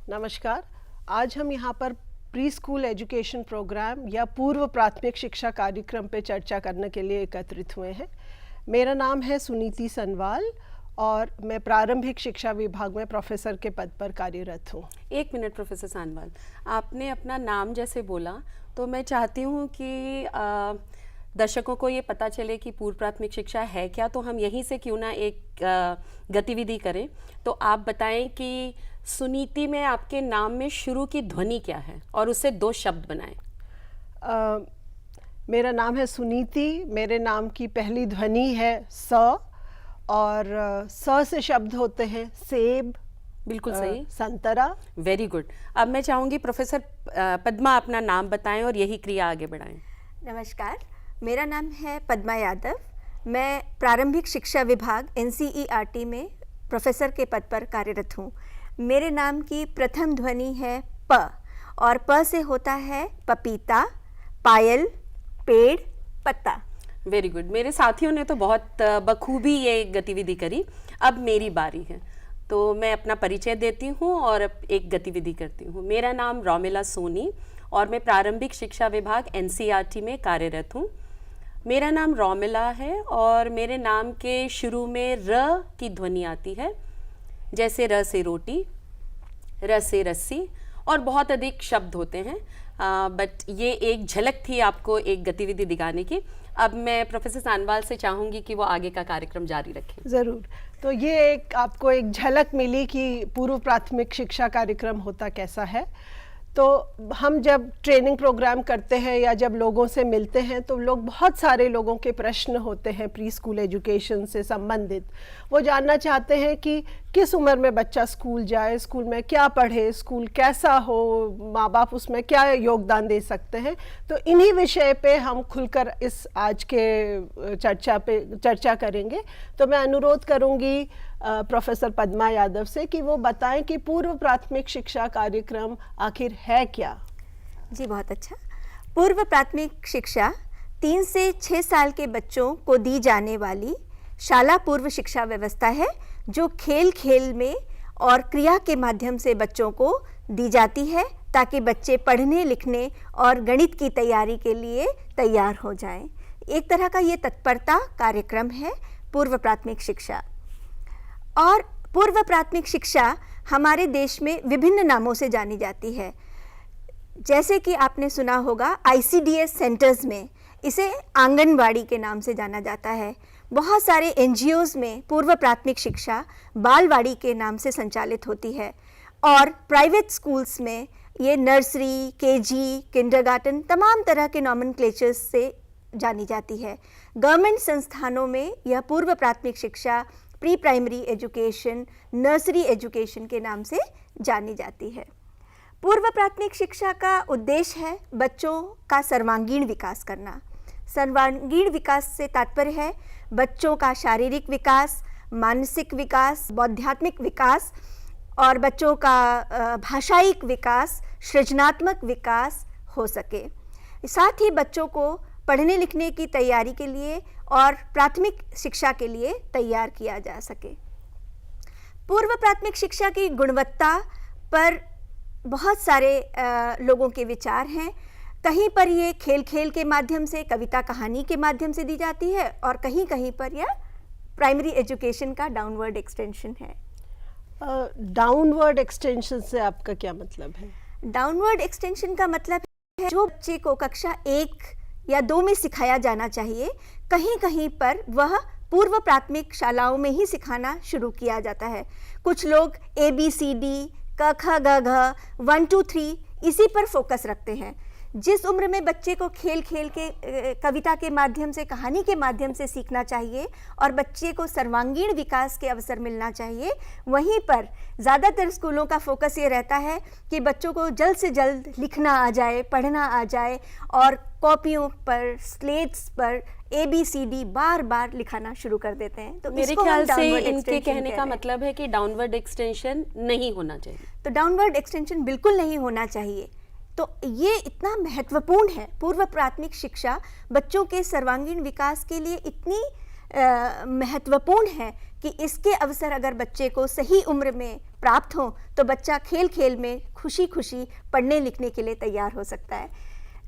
नमस्कार। आज हम यहाँ पर प्री स्कूल एजुकेशन प्रोग्राम या पूर्व प्राथमिक शिक्षा कार्यक्रम पे चर्चा करने के लिए एकत्रित हुए हैं। मेरा नाम है सुनीति सनवाल और मैं प्रारंभिक शिक्षा विभाग में प्रोफेसर के पद पर कार्यरत हूँ। एक मिनट प्रोफेसर सानवाल, आपने अपना नाम जैसे बोला तो मैं चाहती हूँ कि दर्शकों को ये पता चले कि पूर्व प्राथमिक शिक्षा है क्या, तो हम यहीं से क्यों ना एक गतिविधि करें। तो आप बताएं कि सुनीति में आपके नाम में शुरू की ध्वनि क्या है और उससे दो शब्द बनाएं। मेरा नाम है सुनीति, मेरे नाम की पहली ध्वनि है स और स से शब्द होते हैं सेब, बिल्कुल सही, संतरा। Very good. अब मैं चाहूँगी प्रोफेसर पद्मा अपना नाम बताएं और यही क्रिया आगे बढ़ाएं। नमस्कार, मेरा नाम है पद्मा यादव। मैं प्रारंभिक शिक्षा विभाग NCERT में प्रोफेसर के पद पर कार्यरत हूँ। मेरे नाम की प्रथम ध्वनि है प और प से होता है पपीता, पायल, पेड़, पत्ता। Very good. मेरे साथियों ने तो बहुत बखूबी ये गतिविधि करी। अब मेरी बारी है, तो मैं अपना परिचय देती हूँ और एक गतिविधि करती हूँ। मेरा नाम रोमिला सोनी और मैं प्रारंभिक शिक्षा विभाग NCERT में कार्यरत हूँ। मेरा नाम रोमिला है और मेरे नाम के शुरू में र की ध्वनि आती है, जैसे र से रोटी, र से रस्सी और बहुत अधिक शब्द होते हैं। बट ये एक झलक थी आपको एक गतिविधि दिखाने की। अब मैं प्रोफेसर सानवाल से चाहूँगी कि वो आगे का कार्यक्रम जारी रखें। ज़रूर। तो ये एक आपको एक झलक मिली कि पूर्व प्राथमिक शिक्षा कार्यक्रम होता कैसा है। तो हम जब ट्रेनिंग प्रोग्राम करते हैं या जब लोगों से मिलते हैं तो बहुत सारे लोगों के प्रश्न होते हैं प्री स्कूल एजुकेशन से संबंधित। वो जानना चाहते हैं कि किस उम्र में बच्चा स्कूल जाए, स्कूल में क्या पढ़े, स्कूल कैसा हो, माँ बाप उसमें क्या योगदान दे सकते हैं। तो इन्हीं विषय पे हम खुलकर इस आज के चर्चा करेंगे। तो मैं अनुरोध करूँगी प्रोफेसर पद्मा यादव से कि वो बताएं कि पूर्व प्राथमिक शिक्षा कार्यक्रम आखिर है क्या। जी बहुत अच्छा। पूर्व प्राथमिक शिक्षा 3 से 6 साल के बच्चों को दी जाने वाली शाला पूर्व शिक्षा व्यवस्था है, जो खेल खेल में और क्रिया के माध्यम से बच्चों को दी जाती है ताकि बच्चे पढ़ने लिखने और गणित की तैयारी के लिए तैयार हो जाएं। एक तरह का ये तत्परता कार्यक्रम है पूर्व प्राथमिक शिक्षा। और पूर्व प्राथमिक शिक्षा हमारे देश में विभिन्न नामों से जानी जाती है। जैसे कि आपने सुना होगा ICDS सेंटर्स में इसे आंगनवाड़ी के नाम से जाना जाता है। बहुत सारे NGOs में पूर्व प्राथमिक शिक्षा बालवाड़ी के नाम से संचालित होती है और प्राइवेट स्कूल्स में ये नर्सरी, KG, किंडरगार्टन तमाम तरह के नॉमेनक्लेचर्स से जानी जाती है। गवर्नमेंट संस्थानों में यह पूर्व प्राथमिक शिक्षा pre primary education, nursery education के नाम से जानी जाती है। पूर्व प्राथमिक शिक्षा का उद्देश्य है बच्चों का सर्वांगीण विकास करना। सर्वांगीण विकास से तात्पर्य है बच्चों का शारीरिक विकास, मानसिक विकास, बौद्धात्मिक विकास और बच्चों का भाषायिक विकास, सृजनात्मक विकास हो सके। साथ ही बच्चों को पढ़ने लिखने की तैयारी के लिए और प्राथमिक शिक्षा के लिए तैयार किया जा सके। पूर्व प्राथमिक शिक्षा की गुणवत्ता पर बहुत सारे लोगों के विचार हैं। कहीं पर ये खेल खेल के माध्यम से, कविता कहानी के माध्यम से दी जाती है और कहीं कहीं पर यह प्राइमरी एजुकेशन का डाउनवर्ड एक्सटेंशन है। डाउनवर्ड एक्सटेंशन से आपका क्या मतलब है? डाउनवर्ड एक्सटेंशन का मतलब है जो बच्चे को कक्षा 1 या 2 में सिखाया जाना चाहिए, कहीं कहीं पर वह पूर्व प्राथमिक शालाओं में ही सिखाना शुरू किया जाता है। कुछ लोग ABCD, क ख ग घ 1 2 3 इसी पर फोकस रखते हैं। जिस उम्र में बच्चे को खेल खेल के, कविता के माध्यम से, कहानी के माध्यम से सीखना चाहिए और बच्चे को सर्वांगीण विकास के अवसर मिलना चाहिए, वहीं पर ज़्यादातर स्कूलों का फोकस ये रहता है कि बच्चों को जल्द से जल्द लिखना आ जाए, पढ़ना आ जाए और कॉपियों पर, स्लेट्स पर ABCD बार बार लिखाना शुरू कर देते हैं। तो मेरे ख्याल से इनके कहने का मतलब है कि डाउनवर्ड एक्सटेंशन नहीं होना चाहिए। तो डाउनवर्ड एक्सटेंशन बिल्कुल नहीं होना चाहिए। तो ये इतना महत्वपूर्ण है। पूर्व प्राथमिक शिक्षा बच्चों के सर्वांगीण विकास के लिए इतनी महत्वपूर्ण है कि इसके अवसर अगर बच्चे को सही उम्र में प्राप्त हो तो बच्चा खेल खेल में खुशी खुशी पढ़ने लिखने के लिए तैयार हो सकता है।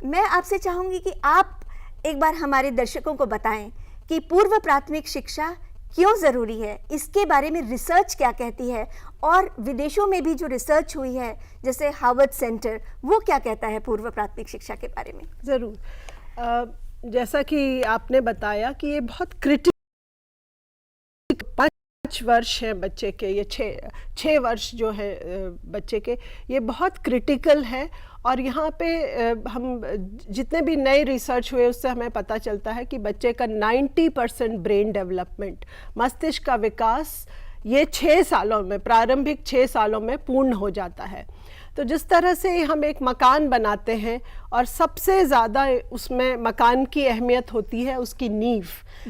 मैं आपसे चाहूँगी कि आप एक बार हमारे दर्शकों को बताएं कि पूर्व प्राथमिक शिक्षा क्यों ज़रूरी है, इसके बारे में रिसर्च क्या कहती है, और विदेशों में भी जो रिसर्च हुई है जैसे हार्वर्ड सेंटर, वो क्या कहता है पूर्व प्राथमिक शिक्षा के बारे में। ज़रूर। जैसा कि आपने बताया कि ये बहुत क्रिटिकल 5 वर्ष हैं बच्चे के, ये 6 वर्ष जो है बच्चे के, ये बहुत क्रिटिकल है। और यहाँ पे हम जितने भी नए रिसर्च हुए उससे हमें पता चलता है कि बच्चे का 90% ब्रेन डेवलपमेंट, मस्तिष्क का विकास ये 6 सालों में, प्रारंभिक 6 सालों में पूर्ण हो जाता है। तो जिस तरह से हम एक मकान बनाते हैं और सबसे ज़्यादा उसमें मकान की अहमियत होती है उसकी नींव,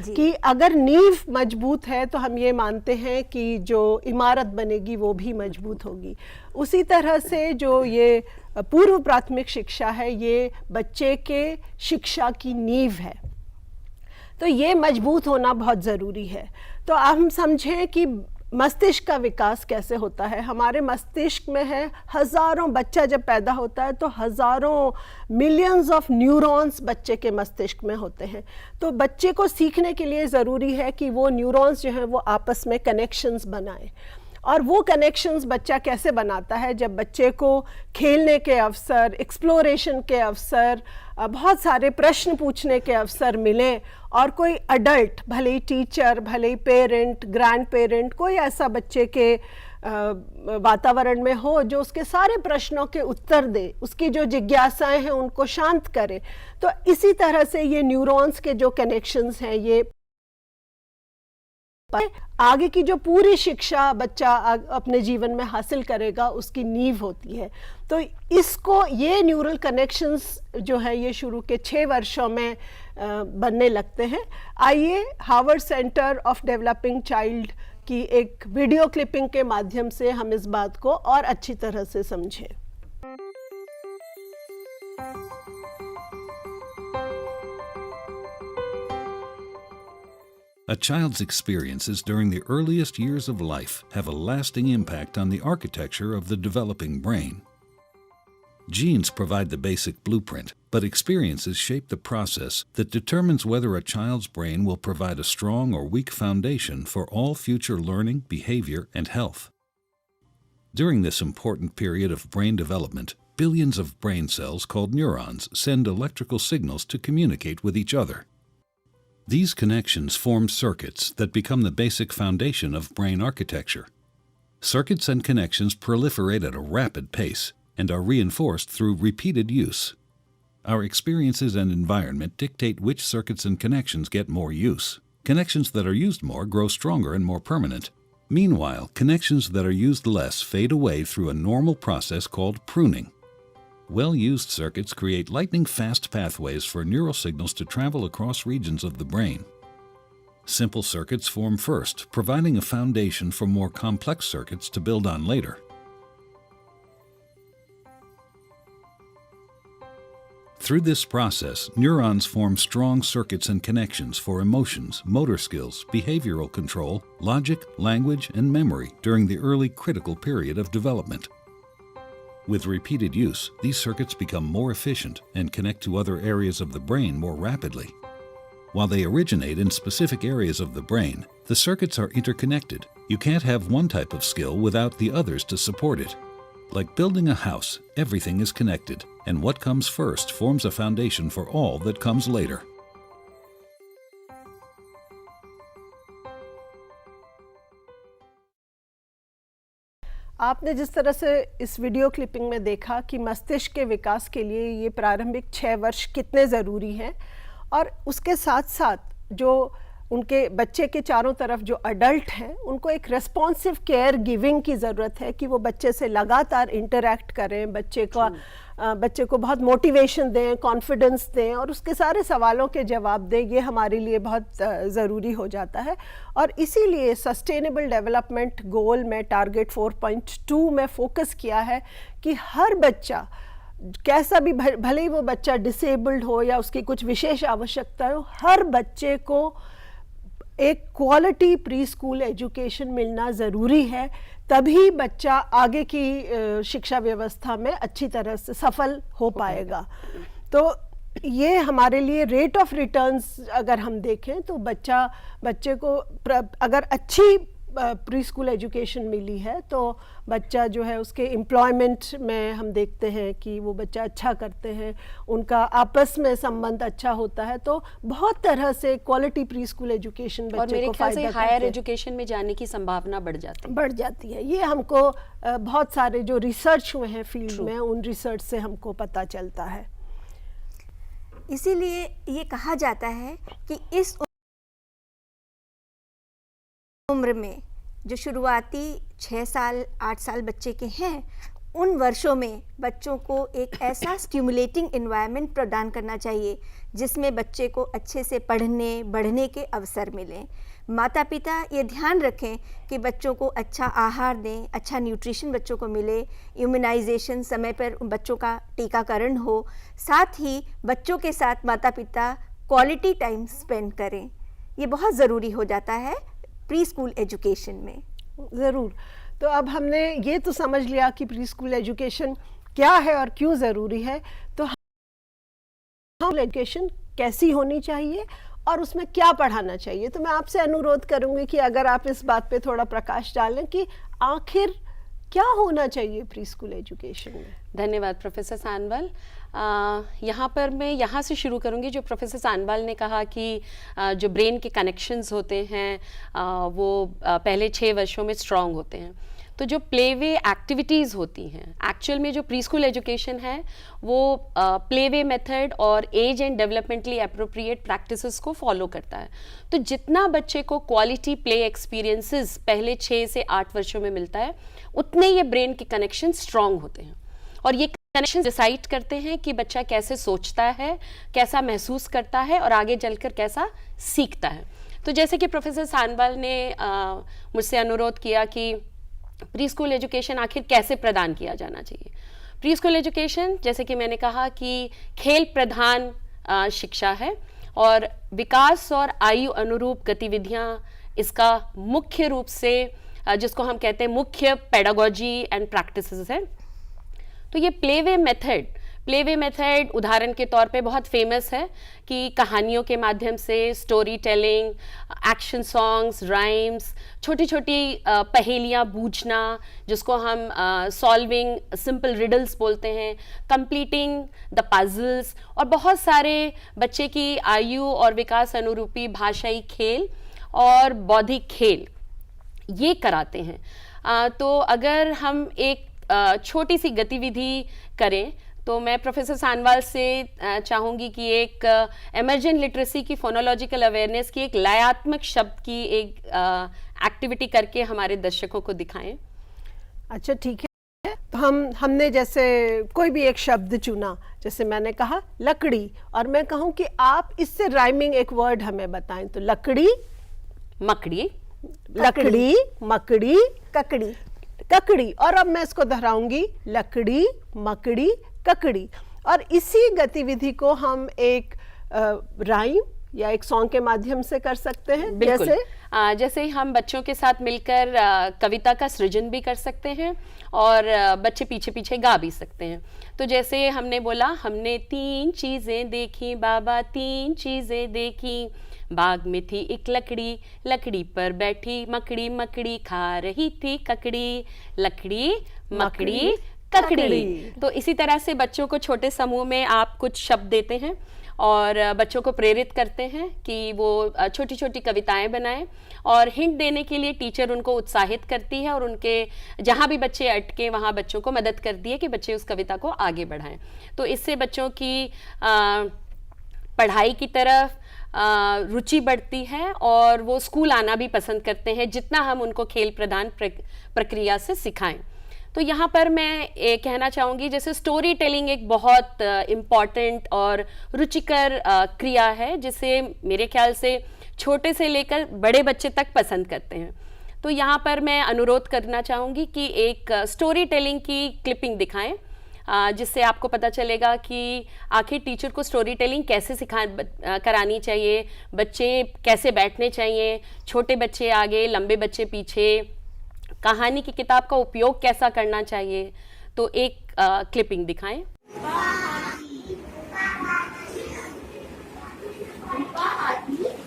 कि अगर नींव मजबूत है तो हम ये मानते हैं कि जो इमारत बनेगी वो भी मजबूत होगी। उसी तरह से जो ये पूर्व प्राथमिक शिक्षा है ये बच्चे के शिक्षा की नींव है, तो ये मजबूत होना बहुत ज़रूरी है। तो हम समझें कि मस्तिष्क का विकास कैसे होता है। हमारे मस्तिष्क में है हज़ारों, बच्चा जब पैदा होता है तो हज़ारों मिलियंस ऑफ न्यूरॉन्स बच्चे के मस्तिष्क में होते हैं। तो बच्चे को सीखने के लिए ज़रूरी है कि वो न्यूरॉन्स जो हैं वो आपस में कनेक्शंस बनाएं। और वो कनेक्शंस बच्चा कैसे बनाता है, जब बच्चे को खेलने के अवसर, एक्सप्लोरेशन के अवसर, बहुत सारे प्रश्न पूछने के अवसर मिले, और कोई अडल्ट, भले ही टीचर, भले ही पेरेंट, ग्रैंड पेरेंट, कोई ऐसा बच्चे के वातावरण में हो जो उसके सारे प्रश्नों के उत्तर दे, उसकी जो जिज्ञासाएं हैं उनको शांत करे। तो इसी तरह से ये न्यूरॉन्स के जो कनेक्शंस हैं ये आगे की जो पूरी शिक्षा बच्चा अपने जीवन में हासिल करेगा उसकी नींव होती है। तो इसको, ये न्यूरल कनेक्शंस जो है ये शुरू के 6 वर्षों में बनने लगते हैं। आइए Harvard centre of developing child की एक वीडियो क्लिपिंग के माध्यम से हम इस बात को और अच्छी तरह से समझें। A child's experiences during the earliest years of life have a lasting impact on the architecture of the developing brain. Genes provide the basic blueprint, but experiences shape the process that determines whether a child's brain will provide a strong or weak foundation for all future learning, behavior, and health. During this important period of brain development, billions of brain cells called neurons send electrical signals to communicate with each other. These connections form circuits that become the basic foundation of brain architecture. Circuits and connections proliferate at a rapid pace and are reinforced through repeated use. Our experiences and environment dictate which circuits and connections get more use. Connections that are used more grow stronger and more permanent. Meanwhile, connections that are used less fade away through a normal process called pruning. Well-used circuits create lightning-fast pathways for neural signals to travel across regions of the brain. Simple circuits form first, providing a foundation for more complex circuits to build on later. Through this process, neurons form strong circuits and connections for emotions, motor skills, behavioral control, logic, language, and memory during the early critical period of development. With repeated use, these circuits become more efficient and connect to other areas of the brain more rapidly. While they originate in specific areas of the brain, the circuits are interconnected. You can't have one type of skill without the others to support it. Like building a house, everything is connected, and what comes first forms a foundation for all that comes later. आपने जिस तरह से इस video clipping में देखा कि मस्तिष्क के विकास के लिए ये प्रारंभिक 6 वर्ष कितने ज़रूरी हैं, और उसके साथ साथ जो उनके बच्चे के चारों तरफ जो अडल्ट हैं उनको एक रेस्पॉन्सिव केयर गिविंग की ज़रूरत है कि वो बच्चे से लगातार इंटरेक्ट करें, बच्चे को बहुत मोटिवेशन दें, कॉन्फिडेंस दें और उसके सारे सवालों के जवाब दें। ये हमारे लिए बहुत ज़रूरी हो जाता है। और इसीलिए सस्टेनेबल डेवलपमेंट गोल में टारगेट 4.2 में फोकस किया है कि हर बच्चा, कैसा भी भले ही वो बच्चा डिसेबल्ड हो या उसकी कुछ विशेष आवश्यकता हो, हर बच्चे को एक क्वालिटी प्री स्कूल एजुकेशन मिलना ज़रूरी है, तभी बच्चा आगे की शिक्षा व्यवस्था में अच्छी तरह से सफल हो पाएगा। तो ये हमारे लिए रेट ऑफ रिटर्न्स अगर हम देखें तो बच्चे को अगर अच्छी प्री स्कूल एजुकेशन मिली है तो बच्चा जो है उसके एम्प्लॉयमेंट में हम देखते हैं कि वो बच्चा अच्छा करते हैं, उनका आपस में संबंध अच्छा होता है। तो बहुत तरह से क्वालिटी प्री स्कूल एजुकेशन और बच्चे मेरे को ख्याल से फायदा हायर करते हैं। एजुकेशन में जाने की संभावना बढ़ जाती है। ये हमको बहुत सारे जो रिसर्च हुए हैं फील्ड में, उन रिसर्च से हमको पता चलता है। इसीलिए ये कहा जाता है कि इस उम्र में जो शुरुआती 6 साल 8 साल बच्चे के हैं, उन वर्षों में बच्चों को एक ऐसा स्टिमुलेटिंग एनवायरनमेंट प्रदान करना चाहिए जिसमें बच्चे को अच्छे से पढ़ने बढ़ने के अवसर मिलें। माता पिता ये ध्यान रखें कि बच्चों को अच्छा आहार दें, अच्छा न्यूट्रिशन बच्चों को मिले, इम्यूनाइजेशन समय पर बच्चों का टीकाकरण हो, साथ ही बच्चों के साथ माता पिता क्वालिटी टाइम स्पेंड करें। ये बहुत ज़रूरी हो जाता है प्री स्कूल एजुकेशन में। ज़रूर। तो अब हमने ये तो समझ लिया कि प्री स्कूल एजुकेशन क्या है और क्यों ज़रूरी है, तो हम एजुकेशन कैसी होनी चाहिए और उसमें क्या पढ़ाना चाहिए। तो मैं आपसे अनुरोध करूंगी कि अगर आप इस बात पे थोड़ा प्रकाश डालें कि आखिर क्या होना चाहिए प्री स्कूल एजुकेशन में। धन्यवाद प्रोफेसर सानवाल। यहाँ पर मैं यहाँ से शुरू करूँगी। जो प्रोफेसर सानवाल ने कहा कि जो ब्रेन के कनेक्शंस होते हैं वो पहले 6 वर्षों में स्ट्रॉन्ग होते हैं। तो जो प्लेवे एक्टिविटीज़ होती हैं, एक्चुअल में जो प्री स्कूल एजुकेशन है वो प्लेवे मेथड और age and developmentally appropriate practices को फॉलो करता है। तो जितना बच्चे को क्वालिटी प्ले एक्सपीरियंसेस पहले 6 से 8 वर्षों में मिलता है, उतने ये ब्रेन के कनेक्शन स्ट्रॉन्ग होते हैं और ये कनेक्शन डिसाइड करते हैं कि बच्चा कैसे सोचता है, कैसा महसूस करता है और आगे चलकर कैसा सीखता है। तो जैसे कि प्रोफेसर सानवाल ने मुझसे अनुरोध किया कि प्री स्कूल एजुकेशन आखिर कैसे प्रदान किया जाना चाहिए। प्री स्कूल एजुकेशन, जैसे कि मैंने कहा कि खेल प्रधान शिक्षा है और विकास और आयु अनुरूप गतिविधियां इसका मुख्य रूप से जिसको हम कहते हैं मुख्य पेडागोजी एंड प्रैक्टिसेस है। तो ये प्लेवे मेथड उदाहरण के तौर पे बहुत फेमस है कि कहानियों के माध्यम से story telling, action songs, rhymes, छोटी छोटी पहेलियाँ बूझना जिसको हम सॉल्विंग सिंपल रिडल्स बोलते हैं, कंप्लीटिंग द पजल्स, और बहुत सारे बच्चे की आयु और विकास अनुरूपी भाषाई खेल और बौद्धिक खेल ये कराते हैं। तो अगर हम एक छोटी सी गतिविधि करें तो मैं प्रोफेसर सानवाल से चाहूँगी कि एक एमर्जेंट लिटरेसी की फोनोलॉजिकल अवेयरनेस की एक लयात्मक शब्द की एक एक्टिविटी करके हमारे दर्शकों को दिखाएं। अच्छा, ठीक है। तो हमने जैसे कोई भी एक शब्द चुना, जैसे मैंने कहा लकड़ी, और मैं कहूँ कि आप इससे राइमिंग एक वर्ड हमें बताएं। तो लकड़ी, मकड़ी, लकड़ी, मकड़ी, ककड़ी, ककड़ी, और अब मैं इसको दोहराऊंगी, लकड़ी, मकड़ी, ककड़ी। और इसी गतिविधि को हम एक राइम या एक सॉन्ग के माध्यम से कर सकते हैं। बिल्कुल। जैसे हम बच्चों के साथ मिलकर कविता का सृजन भी कर सकते हैं और बच्चे पीछे पीछे गा भी सकते हैं। तो जैसे हमने बोला, हमने 3 चीजें देखी बाबा, 3 चीजें देखी, बाग में थी एक लकड़ी, लकड़ी पर बैठी मकड़ी, मकड़ी खा रही थी ककड़ी, लकड़ी मकड़ी ककड़ी। तो इसी तरह से बच्चों को छोटे समूह में आप कुछ शब्द देते हैं और बच्चों को प्रेरित करते हैं कि वो छोटी छोटी कविताएं बनाएं, और हिंट देने के लिए टीचर उनको उत्साहित करती है और उनके जहाँ भी बच्चे अटके वहाँ बच्चों को मदद करती है कि बच्चे उस कविता को आगे बढ़ाएं। तो इससे बच्चों की पढ़ाई की तरफ रुचि बढ़ती है और वो स्कूल आना भी पसंद करते हैं, जितना हम उनको खेल प्रदान प्रक्रिया से सिखाएं। तो यहाँ पर मैं कहना चाहूँगी, जैसे स्टोरी टेलिंग एक बहुत इम्पॉर्टेंट और रुचिकर क्रिया है जिसे मेरे ख्याल से छोटे से लेकर बड़े बच्चे तक पसंद करते हैं। तो यहाँ पर मैं अनुरोध करना चाहूँगी कि एक स्टोरी टेलिंग की क्लिपिंग दिखाएं। जिससे आपको पता चलेगा कि आखिर टीचर को स्टोरी टेलिंग कैसे करानी चाहिए, बच्चे कैसे बैठने चाहिए, छोटे बच्चे आगे, लंबे बच्चे पीछे, कहानी की किताब का उपयोग कैसा करना चाहिए। तो एक क्लिपिंग दिखाएं।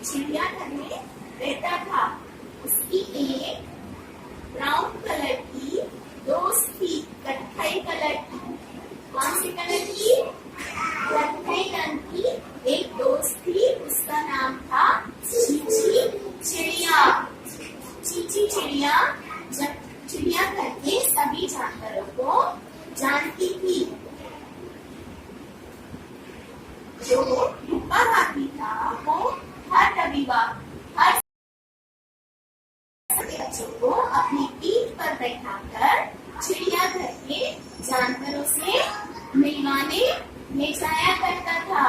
चिड़ियाघर में रहता था। उसकी एक ब्राउन कलर की दोस्त थी, कत्थई कलर की। कौन सी कलर की? कत्थई रंग की एक दोस्त थी, उसका नाम था चीची चिड़िया। चीची चिड़िया जब चिड़ियाघर के सभी जानवरों को जानती थी। जो रूपा हाथी था वो हर रविवार हर बच्चों को अपनी पीठ पर बैठाकर चिड़ियाघर के जानवरों से मिलवाने ले जाया करता था।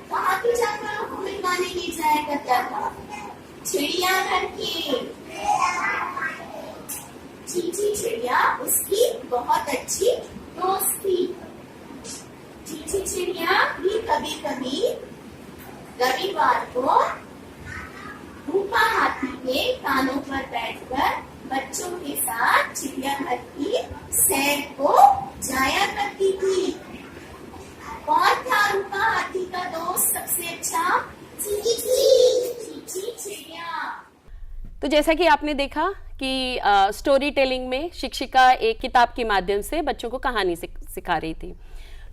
कहाँ के जानवरों को मिलवाने ले जाया करता था? चिड़ियाघर के। चीची चिड़िया उसकी बहुत अच्छी दोस्त थी। चीची चिड़िया भी कभी कभी रविवार को रूपा हाथी के कानों पर बैठकर बच्चों के साथ चिड़ियाघर की सैर को जाया करती थी। कौन था रूपा हाथी का दोस्त सबसे अच्छा? चीची चिड़िया। तो जैसा कि आपने देखा कि स्टोरी टेलिंग में शिक्षिका एक किताब के माध्यम से बच्चों को कहानी सिखा रही थी।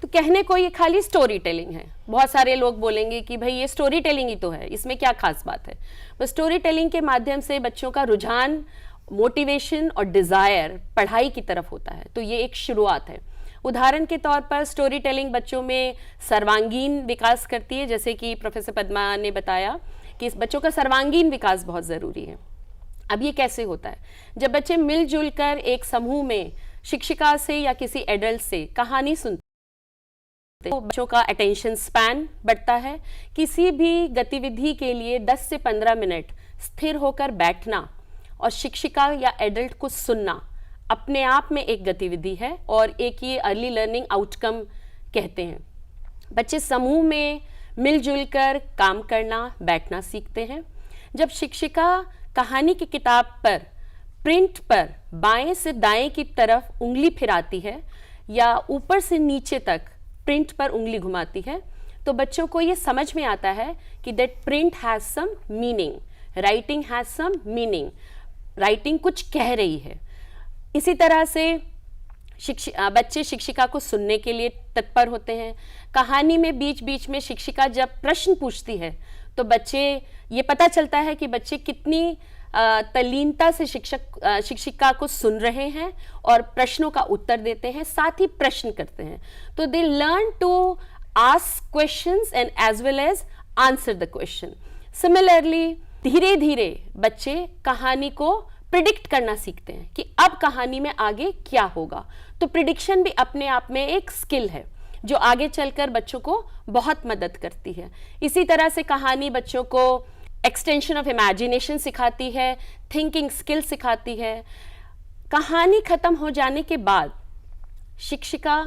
तो कहने को ये खाली स्टोरी टेलिंग है। बहुत सारे लोग बोलेंगे कि भाई ये स्टोरी टेलिंग ही तो है, इसमें क्या खास बात है। बस स्टोरी टेलिंग के माध्यम से बच्चों का रुझान, मोटिवेशन और डिज़ायर पढ़ाई की तरफ होता है। तो ये एक शुरुआत है। उदाहरण के तौर पर स्टोरी टेलिंग बच्चों में सर्वांगीण विकास करती है। जैसे कि प्रोफेसर पद्मा ने बताया कि इस बच्चों का सर्वांगीण विकास बहुत ज़रूरी है। अब ये कैसे होता है? जब बच्चे मिलजुल कर एक समूह में शिक्षिका से या किसी एडल्ट से कहानी सुनते तो बच्चों का अटेंशन स्पैन बढ़ता है। किसी भी गतिविधि के लिए 10 से 15 मिनट स्थिर होकर बैठना और शिक्षिका या एडल्ट को सुनना अपने आप में एक गतिविधि है और एक ये अर्ली लर्निंग आउटकम कहते हैं। बच्चे समूह में मिलजुल कर काम करना, बैठना सीखते हैं। जब शिक्षिका कहानी की किताब पर प्रिंट पर बाएं से दाएं की तरफ उंगली फिराती है या ऊपर से नीचे तक प्रिंट पर उंगली घुमाती है, तो बच्चों को ये समझ में आता है कि that print has some meaning, writing has some meaning, writing कुछ कह रही है। इसी तरह से बच्चे शिक्षिका को सुनने के लिए तत्पर होते हैं। कहानी में बीच बीच में शिक्षिका जब प्रश्न पूछती है तो बच्चे, ये पता चलता है कि बच्चे कितनी तल्लीनता से शिक्षिका को सुन रहे हैं और प्रश्नों का उत्तर देते हैं, साथ ही प्रश्न करते हैं। तो they learn to ask questions and as well as answer the question. Similarly धीरे धीरे बच्चे कहानी को प्रिडिक्ट करना सीखते हैं कि अब कहानी में आगे क्या होगा। तो प्रिडिक्शन भी अपने आप में एक स्किल है जो आगे चलकर बच्चों को बहुत मदद करती है। इसी तरह से कहानी बच्चों को एक्सटेंशन ऑफ इमेजिनेशन सिखाती है, थिंकिंग स्किल सिखाती है। कहानी खत्म हो जाने के बाद शिक्षिका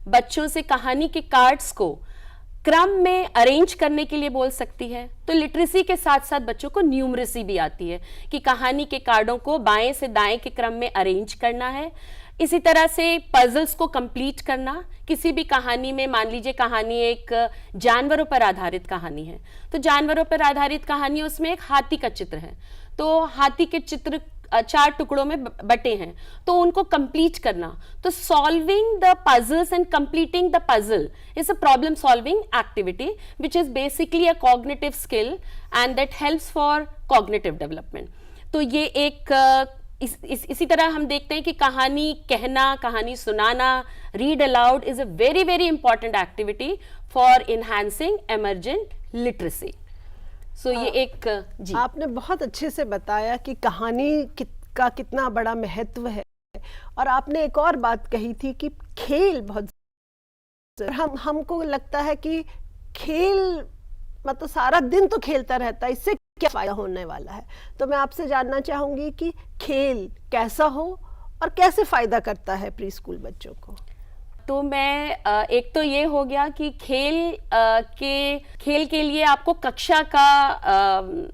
बच्चों से कहानी के कार्ड्स को क्रम में अरेंज करने के लिए बोल सकती है। तो लिटरेसी के साथ साथ बच्चों को न्यूमरेसी भी आती है कि कहानी के कार्डों को बाएं से दाएं के क्रम में अरेंज करना है। इसी तरह से पजल्स को कंप्लीट करना। किसी भी कहानी में, मान लीजिए कहानी एक जानवरों पर आधारित कहानी है, तो जानवरों पर आधारित कहानी, उसमें एक हाथी का चित्र है, तो हाथी के चित्र 4 टुकड़ों में बटे हैं, तो उनको कंप्लीट करना। तो solving the puzzles and completing the puzzle is a problem solving activity which is basically a cognitive skill and that helps for cognitive development. तो ये एक इसी तरह हम देखते हैं कि कहानी कहना, कहानी सुनाना, read aloud is a very very important activity for enhancing emergent literacy. So ये एक जी आपने बहुत अच्छे से बताया कि कहानी का कितना बड़ा महत्व है। और आपने एक और बात कही थी कि खेल बहुत, हमको लगता है कि खेल मतलब सारा दिन तो खेलता रहता है, इससे क्या फायदा होने वाला है। तो मैं आपसे जानना चाहूंगी कि खेल कैसा हो और कैसे फायदा करता है प्री स्कूल बच्चों को। तो मैं एक तो ये हो गया कि खेल के लिए आपको कक्षा का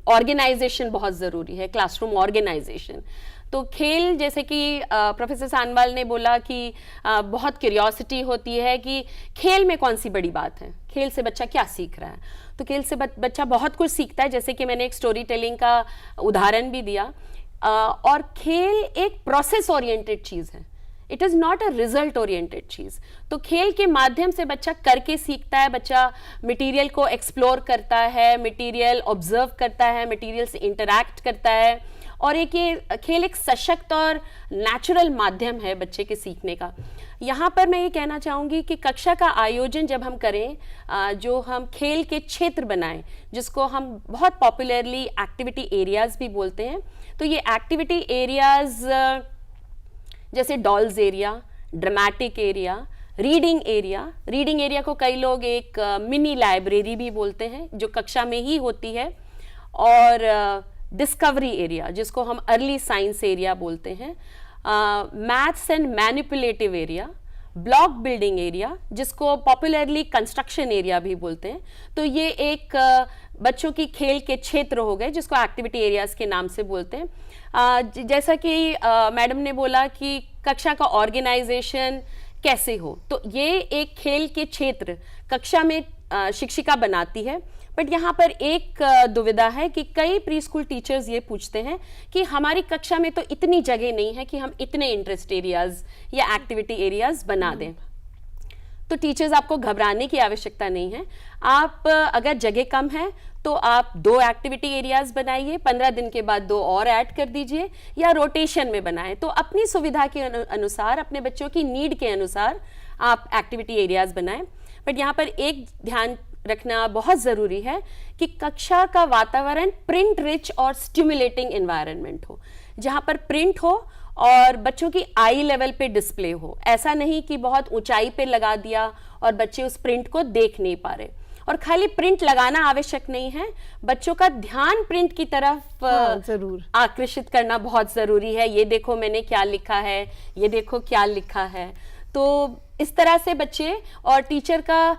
ऑर्गेनाइजेशन बहुत ज़रूरी है, क्लासरूम ऑर्गेनाइजेशन। तो खेल, जैसे कि प्रोफेसर सानवाल ने बोला कि बहुत क्यूरियोसिटी होती है कि खेल में कौन सी बड़ी बात है, खेल से बच्चा क्या सीख रहा है। तो खेल से बच्चा बहुत कुछ सीखता है, जैसे कि मैंने एक स्टोरी टेलिंग का उदाहरण भी दिया। और खेल एक प्रोसेस ओरिएंटेड चीज़ है, it is not a result oriented चीज़। तो खेल के माध्यम से बच्चा करके सीखता है, बच्चा मटेरियल को एक्सप्लोर करता है, मटेरियल ऑब्जर्व करता है, मटेरियल से इंटरैक्ट करता है। और ये खेल एक सशक्त और नेचुरल माध्यम है बच्चे के सीखने का। यहाँ पर मैं ये कहना चाहूँगी कि कक्षा का आयोजन जब हम करें, जो हम खेल के क्षेत्र बनाएं, जिसको हम बहुत पॉपुलरली एक्टिविटी एरियाज़ भी बोलते हैं। तो ये एक्टिविटी एरियाज़ जैसे dolls area, dramatic area, reading area को कई लोग एक मिनी लाइब्रेरी भी बोलते हैं जो कक्षा में ही होती है। और डिस्कवरी एरिया, जिसको हम अर्ली साइंस एरिया बोलते हैं। Maths and manipulative area, block building area, जिसको पॉपुलरली कंस्ट्रक्शन एरिया भी बोलते हैं। तो ये एक बच्चों की खेल के क्षेत्र हो गए, जिसको एक्टिविटी एरियाज के नाम से बोलते हैं। जैसा कि मैडम ने बोला कि कक्षा का ऑर्गेनाइजेशन कैसे हो, तो ये एक खेल के क्षेत्र कक्षा में शिक्षिका बनाती है। बट यहाँ पर एक दुविधा है कि कई प्री स्कूल टीचर्स ये पूछते हैं कि हमारी कक्षा में तो इतनी जगह नहीं है कि हम इतने इंटरेस्ट एरियाज या एक्टिविटी एरियाज बना दें। तो टीचर्स, आपको घबराने की आवश्यकता नहीं है। आप अगर जगह कम है तो आप 2 एक्टिविटी एरियाज बनाइए, 15 दिन के बाद 2 और ऐड कर दीजिए, या रोटेशन में बनाएं। तो अपनी सुविधा के अनुसार, अपने बच्चों की नीड के अनुसार आप एक्टिविटी एरियाज बनाएं। बट यहाँ पर एक ध्यान रखना बहुत ज़रूरी है कि कक्षा का वातावरण प्रिंट रिच और स्टिमुलेटिंग एनवायरनमेंट हो, जहाँ पर प्रिंट हो और बच्चों की आई लेवल पे डिस्प्ले हो। ऐसा नहीं कि बहुत ऊंचाई पे लगा दिया और बच्चे उस प्रिंट को देख नहीं पा रहे। और खाली प्रिंट लगाना आवश्यक नहीं है, बच्चों का ध्यान प्रिंट की तरफ जरूर आकर्षित करना बहुत ज़रूरी है। ये देखो मैंने क्या लिखा है, ये देखो क्या लिखा है। तो इस तरह से बच्चे और टीचर का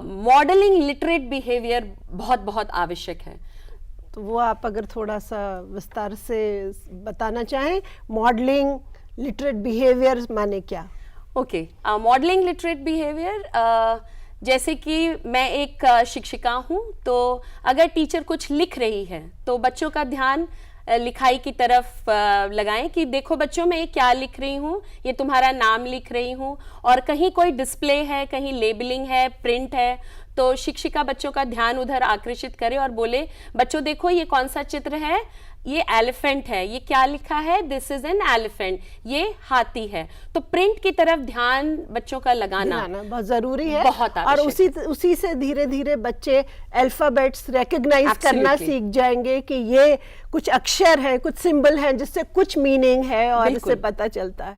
मॉडलिंग लिटरेट बिहेवियर बहुत बहुत आवश्यक है। तो वो आप अगर थोड़ा सा विस्तार से बताना चाहें, मॉडलिंग लिटरेट बिहेवियर माने क्या? ओके, मॉडलिंग लिटरेट बिहेवियर, जैसे कि मैं एक शिक्षिका हूँ, तो अगर टीचर कुछ लिख रही है तो बच्चों का ध्यान लिखाई की तरफ लगाएं कि देखो बच्चों, मैं ये क्या लिख रही हूँ, ये तुम्हारा नाम लिख रही हूँ। और कहीं कोई डिस्प्ले है, कहीं लेबलिंग है, प्रिंट है, तो शिक्षिका बच्चों का ध्यान उधर आकर्षित करे और बोले, बच्चों देखो ये कौन सा चित्र है, ये एलिफेंट है, ये क्या लिखा है, दिस इज एन एलिफेंट, ये हाथी है। तो प्रिंट की तरफ ध्यान बच्चों का लगाना बहुत जरूरी है, बहुत आवश्यक। और उसी से धीरे धीरे बच्चे अल्फाबेट्स रिकॉग्नाइज करना सीख जाएंगे कि ये कुछ अक्षर है, कुछ सिंबल है, जिससे कुछ मीनिंग है और इससे पता चलता है।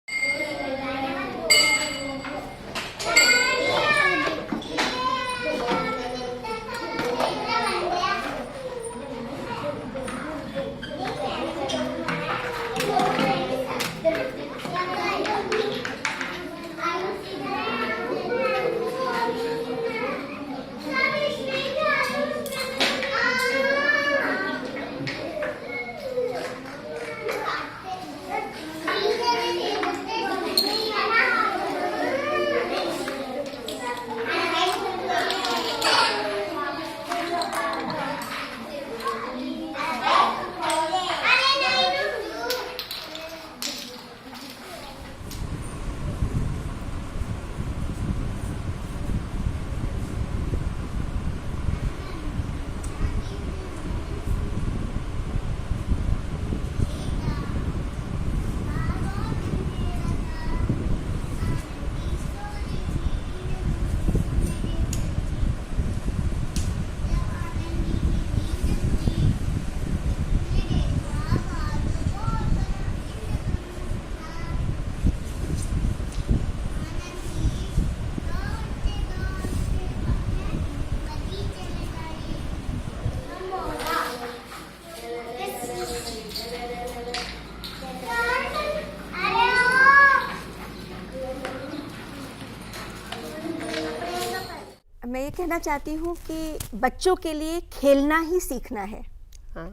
मैं ये कहना चाहती हूँ कि बच्चों के लिए खेलना ही सीखना है। हाँ।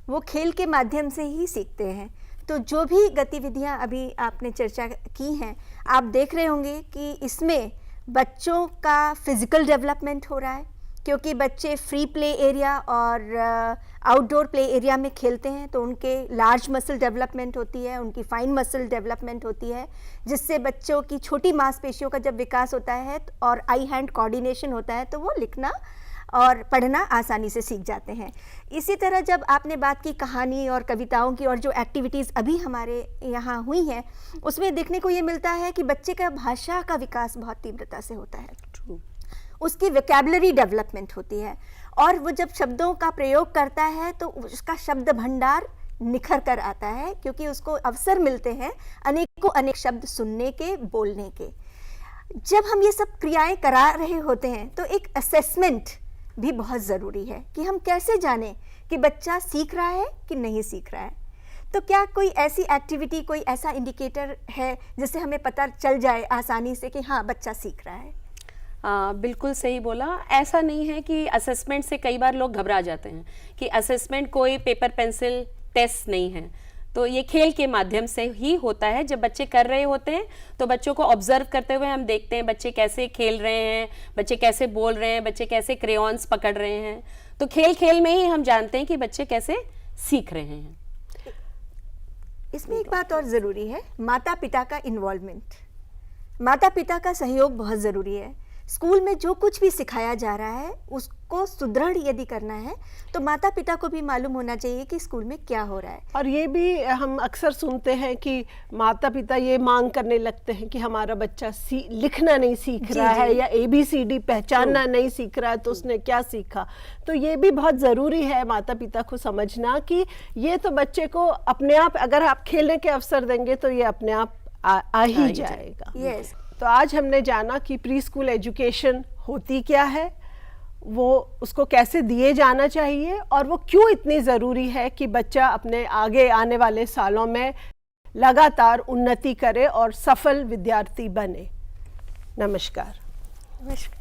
वो खेल के माध्यम से ही सीखते हैं। तो जो भी गतिविधियाँ अभी आपने चर्चा की हैं, आप देख रहे होंगे कि इसमें बच्चों का फिजिकल डेवलपमेंट हो रहा है, क्योंकि बच्चे फ्री प्ले एरिया और आउटडोर प्ले एरिया में खेलते हैं, तो उनके लार्ज मसल डेवलपमेंट होती है, उनकी फाइन मसल डेवलपमेंट होती है, जिससे बच्चों की छोटी मांसपेशियों का जब विकास होता है और आई हैंड कोऑर्डिनेशन होता है, तो वो लिखना और पढ़ना आसानी से सीख जाते हैं। इसी तरह जब आपने बात की कहानी और कविताओं की, और जो एक्टिविटीज़ अभी हमारे यहाँ हुई हैं, उसमें देखने को ये मिलता है कि बच्चे का भाषा का विकास बहुत तीव्रता से होता है। True. उसकी वोकैबुलरी डेवलपमेंट होती है, और वो जब शब्दों का प्रयोग करता है तो उसका शब्द भंडार निखर कर आता है, क्योंकि उसको अवसर मिलते हैं अनेकों अनेक शब्द सुनने के, बोलने के। जब हम ये सब क्रियाएं करा रहे होते हैं तो एक असेसमेंट भी बहुत ज़रूरी है कि हम कैसे जानें कि बच्चा सीख रहा है कि नहीं सीख रहा है। तो क्या कोई ऐसी एक्टिविटी, कोई ऐसा इंडिकेटर है जिससे हमें पता चल जाए आसानी से कि हाँ बच्चा सीख रहा है? बिल्कुल सही बोला। ऐसा नहीं है कि असेसमेंट से कई बार लोग घबरा जाते हैं कि असेसमेंट कोई पेपर पेंसिल टेस्ट नहीं है, तो ये खेल के माध्यम से ही होता है। जब बच्चे कर रहे होते हैं तो बच्चों को ऑब्जर्व करते हुए हम देखते हैं बच्चे कैसे खेल रहे हैं, बच्चे कैसे बोल रहे हैं, बच्चे कैसे क्रेयॉन्स पकड़ रहे हैं। तो खेल खेल में ही हम जानते हैं कि बच्चे कैसे सीख रहे हैं। इसमें एक बात और ज़रूरी है, माता पिता का इन्वॉल्वमेंट। माता पिता का सहयोग बहुत ज़रूरी है। स्कूल में जो कुछ भी सिखाया जा रहा है उसको सुदृढ़ यदि करना है तो माता पिता को भी मालूम होना चाहिए कि स्कूल में क्या हो रहा है। और ये भी हम अक्सर सुनते हैं कि माता पिता ये मांग करने लगते हैं कि हमारा बच्चा लिखना नहीं सीख रहा है या ABCD पहचानना नहीं सीख रहा है, तो उसने क्या सीखा। तो ये भी बहुत ज़रूरी है माता पिता को समझना कि ये तो बच्चे को अपने आप, अगर आप खेलने के अवसर देंगे तो ये अपने आप आ ही जाएगा। यस। तो आज हमने जाना कि प्री स्कूल एजुकेशन होती क्या है, वो उसको कैसे दिए जाना चाहिए, और वो क्यों इतनी ज़रूरी है कि बच्चा अपने आगे आने वाले सालों में लगातार उन्नति करे और सफल विद्यार्थी बने। नमस्कार। नमस्कार।